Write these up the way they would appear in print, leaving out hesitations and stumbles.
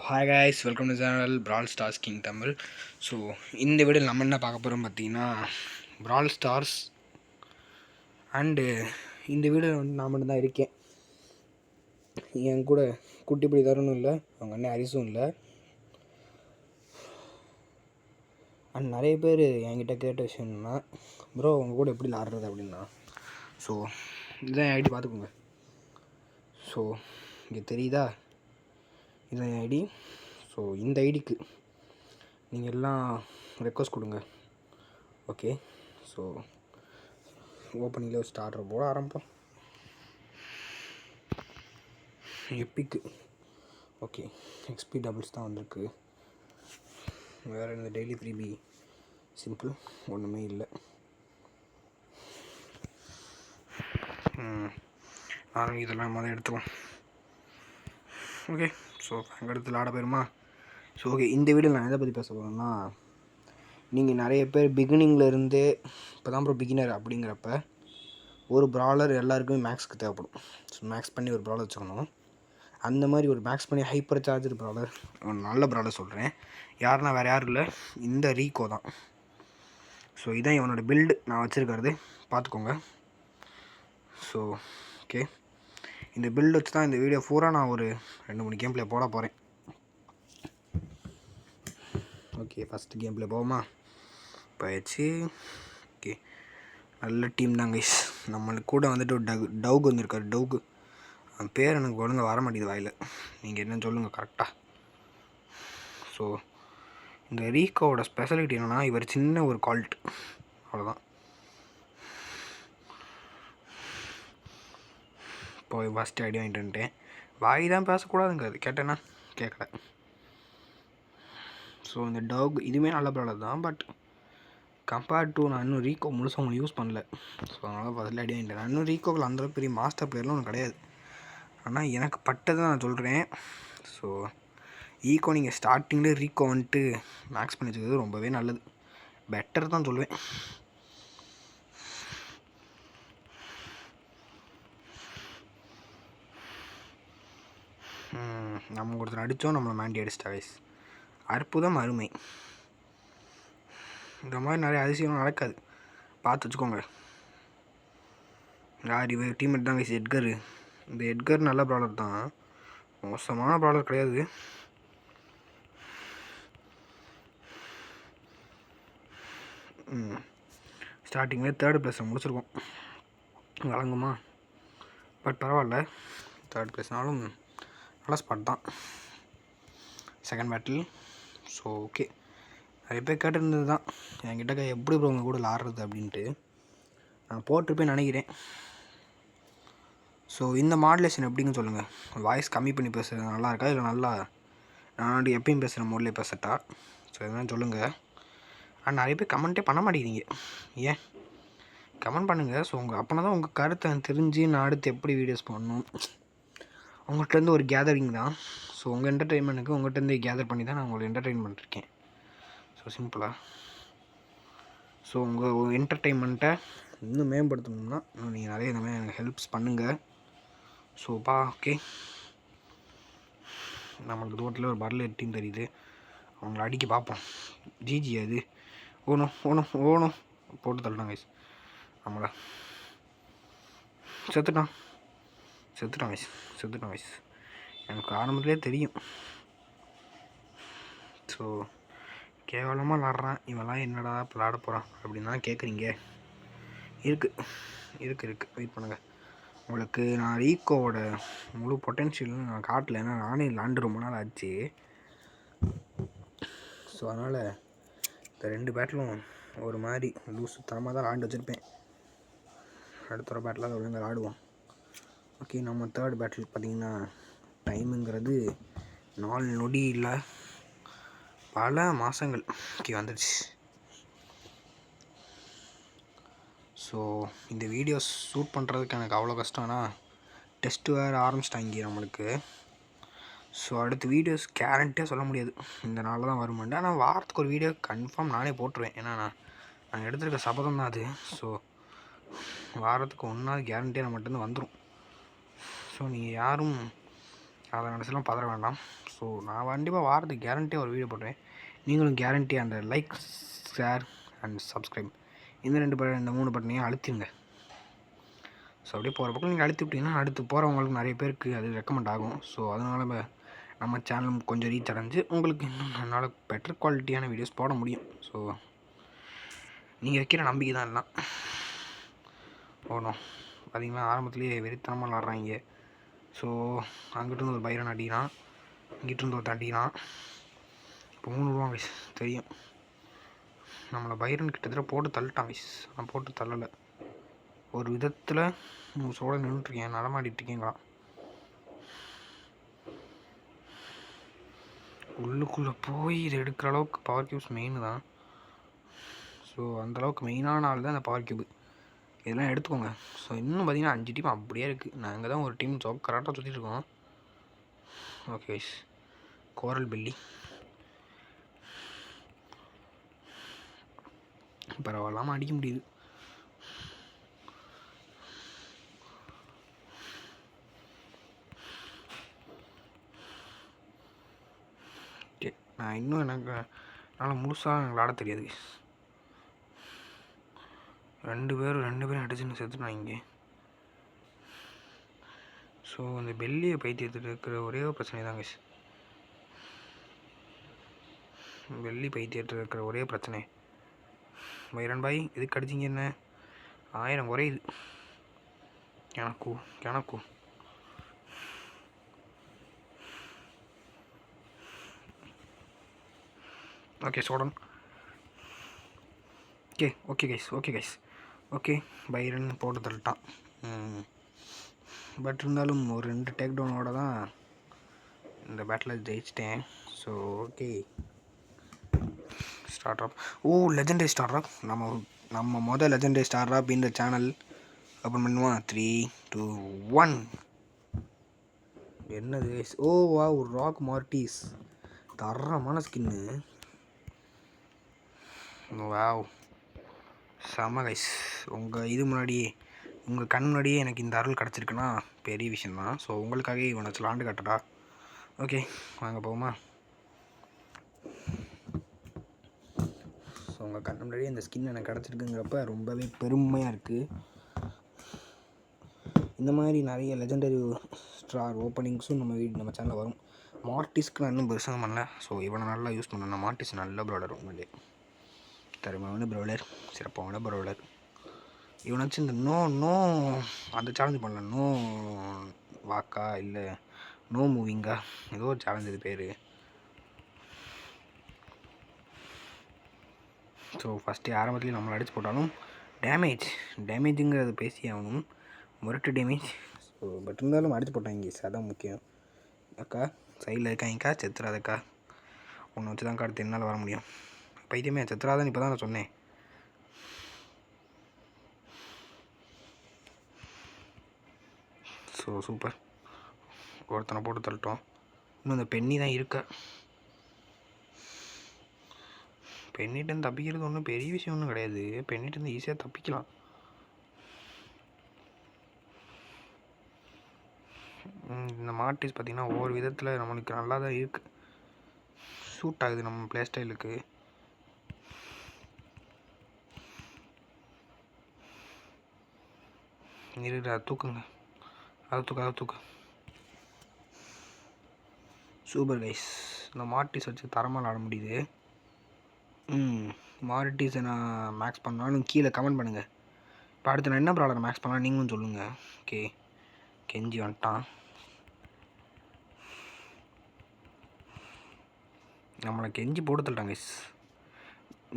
Hi guys, welcome to channel Brawl Stars king Tamil. So இந்த வீடியோவில் நம்ம என்ன பார்க்க போகிறோம் பார்த்தீங்கன்னா, பிரால் ஸ்டார்ஸ். அண்டு இந்த வீடியோவில் வந்து நான் மட்டும்தான் இருக்கேன். என் கூட குட்டிப்படி தரணும் இல்லை, அவங்க அண்ணன் ஹரிசும் இல்லை. அண்ட் நிறைய பேர் என்கிட்ட கேட்ட விஷயம் என்னன்னா, ப்ரோ அவங்க கூட எப்படி விளாட்றது அப்படின்னா. ஸோ இதுதான் என் ஐடி பார்த்துக்கோங்க. ஸோ இங்கே தெரியுதா, இதுதான் என் ஐடி. ஸோ இந்த ஐடிக்கு நீங்கள் எல்லாம் ரெக்வஸ்ட் கொடுங்க, ஓகே? ஸோ ஓப்பனிங்கில் ஒரு ஸ்டார்டர் போட ஆரம்பிப்போம். எப்பிக்கு ஓகே, எக்ஸ்பி டபுள்ஸ் தான் வந்திருக்கு. வேறு இந்த டெய்லி ஃப்ரீபி சிம்பிள் ஒன்றுமே இல்லை. நானும் இதெல்லாம் முதல்ல எடுத்துருவோம், ஓகே? ஸோ அங்கே இடத்துல ஆட போயிருமா? ஸோ ஓகே, இந்த வீடியோவில் நான் எதை பற்றி பேச போகிறேன்னா, நீங்கள் நிறைய பேர் பிகினிங்கில் இருந்தே இப்போ தான் ப்ரோ பிகினர் அப்படிங்கிறப்ப ஒரு ப்ராலர் எல்லாருக்குமே மேக்ஸ்க்கு தேவைப்படும். ஸோ மேக்ஸ் பண்ணி ஒரு ப்ராலர் வச்சுக்கணும். அந்த மாதிரி ஒரு மேக்ஸ் பண்ணி ஹைப்பர் சார்ஜர் ப்ராலர், ஒரு நல்ல ப்ராலர் சொல்கிறேன். யாருன்னா வேறு யாரும் இல்லை, இந்த ரீகோ தான். ஸோ இதான் இவனோட பில்டு நான் வச்சுருக்கிறது, பார்த்துக்கோங்க. ஸோ ஓகே, இந்த பில்டு வச்சு தான் இந்த வீடியோ பூரா நான் ஒரு 2-3 கேம் ப்ளே போட போகிறேன். ஓகே, ஃபஸ்ட்டு கேம் ப்ளே போவோமா? போயிடுச்சு. ஓகே, நல்ல டீம் தான் கைஸ். நம்மளுக்கு கூட வந்துட்டு ஒரு டவுக் வந்திருக்காரு. டவுக்கு அவன் பேர் எனக்கு ஒழுங்காக வர மாட்டேங்குது வாயில். நீங்கள் என்னன்னு சொல்லுங்கள் கரெக்டாக. ஸோ இந்த ரீகோவோட ஸ்பெஷாலிட்டி என்னென்னா, இவர் சின்ன ஒரு கால்ட், அவ்வளோதான். இப்போ ஃபஸ்ட்டு ஐடியா வாங்கிட்டு வந்துட்டேன். வாய் தான் பேசக்கூடாதுங்கிறது கேட்டேன்னா கேட்கல. ஸோ இந்த டாக் இதுவுமே நல்ல ப்ராடக்ட் தான், பட் கம்பேர்ட் டு நான் இன்னும் ரீகோ முழுசாக உங்களுக்கு யூஸ் பண்ணல. ஸோ அதனால் ஃபஸ்ட்டில் ஐடியா வாங்கிட்டேன். நான் இன்னும் ரீகோவில் அந்தளவுக்கு பெரிய மாஸ்டர் பிளேயர்லாம் ஒன்றும் கிடையாது, ஆனால் எனக்கு பட்டதை நான் சொல்கிறேன். ஸோ ஈகோ நீங்கள் ஸ்டார்டிங்கில் ரீகோ வந்துட்டு மேக்ஸ் பண்ணி வச்சுக்கிறது ரொம்பவே நல்லது, பெட்டர் தான் சொல்லுவேன். நம்ம ஒருத்தர் அடித்தோம், நம்மளை மாண்டி அடிச்சிட்டா கைஸ். அற்புதம், அருமை. இந்த மாதிரி நிறைய அதிசயம் நடக்காது, பார்த்து வச்சுக்கோங்க. யார் இவர் டீம்மேட் தான் கைஸ், எட்கர். இந்த எட்கர் நல்ல ப்ராலர் தான், மோசமான ப்ராலர் கிடையாது. ஸ்டார்டிங்கில் 3rd பிளேஸில் முடிச்சிருக்கோம், வழங்குமா? பட் பரவாயில்ல, 3rd பிளேஸ்னாலும் நல்ல ஸ்பாட் தான். Second battle. ஸோ ஓகே, நிறைய பேர் கேட்டிருந்தது தான் என்கிட்ட எப்படி ப்ரோ உங்கள் கூட விளாட்றது அப்படின்ட்டு. நான் போட்டிருப்பேன் நினைக்கிறேன். ஸோ இந்த மாடுலேஷன் எப்படின்னு சொல்லுங்கள். வாய்ஸ் கம்மி பண்ணி பேசுகிறது நல்லா இருக்கா, இல்லை நல்லா நான் எப்பயும் பேசுகிற மோட்லேயே பேசட்டா? ஸோ இதெல்லாம் சொல்லுங்கள். ஆனால் நிறைய பேர் கமெண்ட்டே பண்ண மாட்டேங்கிறீங்க, ஏன்? கமெண்ட் பண்ணுங்கள். ஸோ அப்போனா தான் உங்கள் கருத்தை தெரிஞ்சு நான் அடுத்து எப்படி வீடியோஸ் பண்ணணும், உங்கள்கிட்டருந்து ஒரு கேதரிங் தான். ஸோ உங்கள் என்டர்டெயின்மெண்ட்டுக்கு உங்கள்கிட்டருந்து கேதர் பண்ணி தான் நான் உங்களை என்டர்டெயின் பண்ணிருக்கேன். ஸோ சிம்பிளாக. ஸோ உங்கள் என்டர்டெயின்மெண்ட்டை இன்னும் மேம்படுத்தணும்னா நீங்கள் நிறைய இந்த மாதிரி எனக்கு ஹெல்ப்ஸ் பண்ணுங்கள். ஸோ ஓகே, நம்மளுக்கு தோட்டத்தில் ஒரு பரல டீம் தெரியுது, அவங்கள அடிக்க பார்ப்போம். ஜிஜி அது ஓணும் ஓணும் ஓணும் போட்டு தள்ளிட்டாங்க கைஸ். நம்மளை செத்துட்டான் கைஸ். எனக்கு ஆரம்பத்துலேயே தெரியும். ஸோ கேவலமாக விளாட்றான் இவெல்லாம், என்னடா விளாட போகிறான் அப்படின்னு தான் கேட்குறீங்க. இருக்குது வெயிட் பண்ணுங்கள். உங்களுக்கு நான் ரீகோவோட முழு பொட்டென்ஷியலும் நான் காட்டல, ஏன்னா நானே விளாண்டு ரொம்ப நாள் ஆச்சு. ஸோ அதனால் இந்த 2 பேட்டிலும் ஒரு மாதிரி லூஸு தரமாக தான் விளாண்டு வச்சுருப்பேன். அடுத்த ஒரு பேட்டில் அதை ஒழுங்காக விளாடுவோம். ஓகே, நம்ம 3rd பேட்டில் பார்த்திங்கன்னா டைமுங்கிறது 4 நொடி இல்லை, பல மாதங்கள் வந்துடுச்சு. ஸோ இந்த வீடியோஸ் ஷூட் பண்ணுறதுக்கு எனக்கு அவ்வளோ கஷ்டம்னா, டெஸ்ட்டு வேறு ஆரம்பிச்சிட்டாங்க நம்மளுக்கு. ஸோ அடுத்த வீடியோஸ் கேரண்டியாக சொல்ல முடியாது இந்த நாளில் தான் வருமாண்டா, ஆனால் வாரத்துக்கு ஒரு வீடியோ கன்ஃபார்ம் நானே போட்டுருவேன். ஏன்னா நான் எடுத்துருக்க சபதம் தான் அது. ஸோ வாரத்துக்கு 1 நாள் கேரண்டியாக நான் மட்டும்தான் வந்துடும். ஸோ நீங்கள் யாரும் அதை நினச்சலாம் பதற வேண்டாம். ஸோ நான் கண்டிப்பாக வாரத்துக்கு கேரண்டியாக ஒரு வீடியோ போடுறேன். நீங்களும் கேரண்டி அந்த லைக், ஷேர் அண்ட் சப்ஸ்கிரைப் இந்த 3 பட்டனையும் அழுத்திடுங்க. ஸோ அப்படியே போகிற பக்கம் நீங்கள் அழுத்தி விட்டிங்கன்னா அடுத்து போகிறவங்களுக்கு நிறைய பேருக்கு அது ரெக்கமெண்ட் ஆகும். ஸோ அதனால் நம்ம சேனலும் கொஞ்சம் ரீச் அடைஞ்சு உங்களுக்கு இன்னும் என்னால் பெட்டர் குவாலிட்டியான வீடியோஸ் போட முடியும். ஸோ நீங்கள் வைக்கிற நம்பிக்கை தான் எல்லாம். போகணும் பார்த்திங்கன்னா ஆரம்பத்துலேயே வெறித்தனமாக விளாட்றாங்க. ஸோ அங்கிட்டிருந்து ஒரு பைரன் அடிக்கிறான், இங்கிட்டிருந்து ஒரு அடிக்கிறான். இப்போ 3 ரூபா வயசு தெரியும். நம்மளை பைரன் கிட்டத்தட்ட போட்டு தள்ளிட்டான் வயசு. நான் போட்டு தள்ளலை. ஒரு விதத்தில் சோட நின்றுட்டுருக்கேன், நடமாடிட்டுருக்கேங்களா. உள்ளுக்குள்ளே போய் இதை எடுக்கிற அளவுக்கு பவர் கியூப்ஸ் மெயின் தான். ஸோ அந்தளவுக்கு மெயினான ஆள் தான் அந்த பவர் கியூப். இதெல்லாம் எடுத்துக்கோங்க. ஸோ இன்னும் பார்த்தீங்கன்னா 5 டீம் அப்படியே இருக்குது. நாங்கள் தான் ஒரு டீம் கரெக்டாக சுற்றிட்டுருக்கோம். ஓகே, கோரல் பெல்லி பரவாயில்லாமல் அடிக்க முடியுது. ஓகே, நான் இன்னும் என்னால் முழுசாக விளாட தெரியாது. 2 பேரும் அடிச்சுன்னு செத்துட்டான் இங்கே. ஸோ அந்த பெல்லியை பைத்தியத்தில் இருக்கிற ஒரே ஒரு பிரச்சனை தாங்க. வெள்ளி பைத்தியத்தில் இருக்கிற ஒரே பிரச்சனை, பைரன் பாய் எதுக்கு அடிச்சிங்க? என்ன 1000 குறையுது எனக்கும். ஓகே சோடன். Okay guys. பைரன் போட்டு தள்ளிட்டான். பட் இருந்தாலும் ஒரு 2 டேக் டவுனோட தான் இந்த பேட்டில் ஜெயிச்சிட்டேன். ஸோ ஓகே, ஸ்டார்ட் ஆப். லெஜெண்டரி ஸ்டார்ட் ஆப். நம்ம மொதல் லெஜெண்டரி ஸ்டார் ஆப் இந்த சேனல் ஓப்பன் பண்ணுவோம். 3, 2, 1. என்னது? Wow, rock Mortis. தரமான ஸ்கின்னு. வாவ், செம கைஸ். உங்கள் கண் முன்னாடியே எனக்கு இந்த அருள் கிடச்சிருக்குன்னா பெரிய விஷயந்தான். ஸோ உங்களுக்காகவே இவனை விளாண்டு காட்டுடா. ஓகே வாங்க போகுமா. ஸோ உங்கள் கண் முன்னாடியே இந்த ஸ்கின் எனக்கு கிடச்சிருக்குங்கிறப்ப ரொம்பவே பெருமையாக இருக்குது. இந்த மாதிரி நிறைய லெஜெண்டரி ஸ்டார் ஓப்பனிங்ஸும் நம்ம சேனலில் வரும். மார்டிஸ்க்கு நான் இன்னும் பெருசாக பண்ணல. ஸோ இவனை நல்லா யூஸ் பண்ணேன். மார்டிஸ் நல்ல ப்ரௌலர், உண்மையிலே தருமான ப்ரௌலர், சிறப்பான ப்ரௌலர். இவனாச்சும் இந்த நோ அந்த சேலஞ்சு பண்ணல. நோ வாக்கா இல்லை நோ மூவிங்கா ஏதோ ஒரு சேலஞ்ச், இது பேர். ஸோ ஃபஸ்ட்டு ஆரம்பத்துலேயும் நம்மளை அடிச்சு போட்டாலும் டேமேஜுங்கிறது பேசி ஆகணும். முரட்டு டேமேஜ். ஸோ பட் இருந்தாலும் அடிச்சு போட்டாங்க. அதான் முக்கியம். அக்கா சைடில் இருக்காங்கக்கா, செத்துறாதக்கா. ஒன்று வச்சு தான் அடுத்து என்னால் வர முடியும். பைத்தியமே செத்துறாதான் இப்போ தான் நான் சொன்னேன். ஸோ சூப்பர், ஒருத்தனை போட்டு தள்ளிட்டோம். இன்னும் அந்த பெண்ணி தான் இருக்க. பெண்ணிட்டேருந்து தப்பிக்கிறது ஒன்றும் பெரிய விஷயம் ஒன்றும் கிடையாது. பெண்ணிட்டேருந்து ஈஸியாக தப்பிக்கலாம். இந்த மார்டிஸ் பார்த்திங்கன்னா ஒவ்வொரு விதத்தில் நம்மளுக்கு நல்லா தான் இருக்குது, சூட் ஆகுது நம்ம ப்ளே ஸ்டைலுக்கு. இருக்கிற தூக்குங்க, அதை தூக்கு. சூப்பர் கைஸ், இந்த மார்டிஸ் வச்சு தரமாக விளாட முடியுது. மார்டிஸை நான் மேக்ஸ் பண்ணாலும் கீழே கமெண்ட் பண்ணுங்கள். இப்போ அடுத்து நான் என்ன ப்ராப்ளம் மேக்ஸ் பண்ணலாம் நீங்களும் சொல்லுங்கள். ஓகே, கெஞ்சி வந்துட்டான். நம்மளை கெஞ்சி போட்டு தள்ளிட்டாங்க கைஸ்.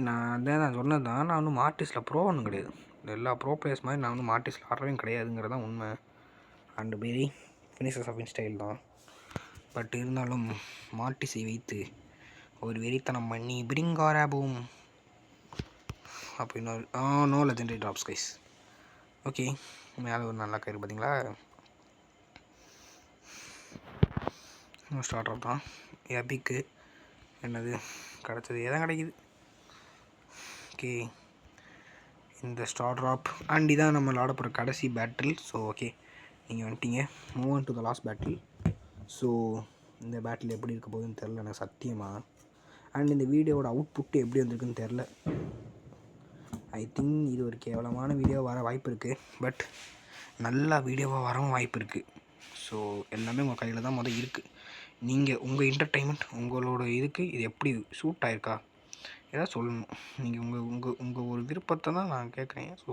நான் சொன்னது தான், நான் வந்து மார்டிஸில் ப்ரோ ஒன்றும் கிடையாது. எல்லா ப்ரோ பிளேயர்ஸ் மாதிரி நான் வந்து மார்டிஸில் ஆடுறவே கிடையாதுங்கிறது தான் உண்மை. And very finishers of style தான். பட் இருந்தாலும் மார்டிஸை வைத்து ஒரு வெறித்தனம் பண்ணி பிரிங்காராபும் அப்போ இன்னொரு no legendary drops guys. Okay, மேலே ஒரு நல்லா கயிறு பார்த்தீங்களா. ஸ்டார்ட் ஆஃப் தான் எபிக்கு என்னது கிடச்சது, எதான் கிடைக்கிது. ஓகே, இந்த ஸ்டார் ட்ராப் அண்ட் இதான் நம்ம விளாட போகிற கடைசி பேட்டில். ஸோ ஓகே, நீங்கள் வந்துட்டீங்க. Move on to the last battle. So இந்த பேட்டில் எப்படி இருக்க போகுதுன்னு தெரில எனக்கு சத்தியமாக. அண்ட் இந்த வீடியோவோட அவுட்புட்டு எப்படி வந்திருக்குன்னு தெரில. ஐ திங்க் இது ஒரு கேவலமான வீடியோ வர வாய்ப்பு இருக்குது, பட் நல்லா வீடியோவாக வரவும் வாய்ப்பு இருக்குது. ஸோ எல்லாமே உங்கள் கையில் தான் இருக்குது. நீங்கள் உங்கள் என்டர்டெயின்மெண்ட் உங்களோட இதுக்கு இது எப்படி சூட் ஆகிருக்கா ஏதாவது சொல்லணும். நீங்கள் உங்கள் ஒரு விருப்பத்தை தான் நான் கேட்குறேன். ஸோ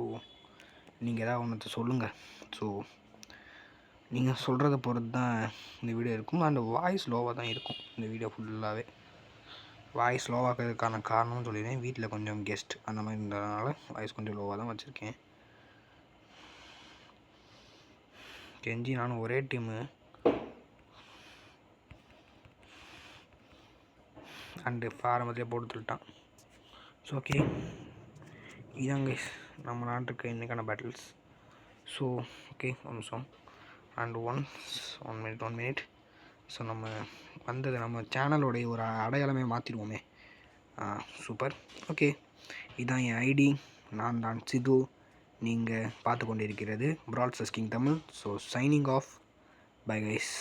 நீங்கள் ஏதாவது ஒன்றத்தை சொல்லுங்கள். ஸோ நீங்கள் சொல்கிறத பொறுத்து தான் இந்த வீடியோ இருக்கும். அண்ட் வாய்ஸ் லோவாக தான் இருக்கும் இந்த வீடியோ ஃபுல்லாகவே. வாய்ஸ் லோவாகிறதுக்கான காரணம்னு சொல்லிடுறேன். வீட்டில் கொஞ்சம் கெஸ்ட் அந்த மாதிரி இருந்ததுனால வாய்ஸ் கொஞ்சம் லோவாக தான் வச்சுருக்கேன். கெஞ்சி நானும் ஒரே டீமு. அண்டு ஆரம்பத்திலே போட்டு சொல்லிட்டான். ஸோ ஓகே, இதாங்க நம்ம நாட்டுக்கு இன்றைக்கான பேட்டில்ஸ். ஸோ ஓகே, ஒரு நிமிஷம். And one minute. ஸோ நம்ம வந்தது நம்ம சேனலோடைய ஒரு அடையாளமே மாற்றிடுவோமே. சூப்பர். ஓகே, இதுதான் என் ஐடி. நான் தான் சிது. நீங்கள் பார்த்து கொண்டு இருக்கிறது broad stars king Tamil. So signing off. Bye guys.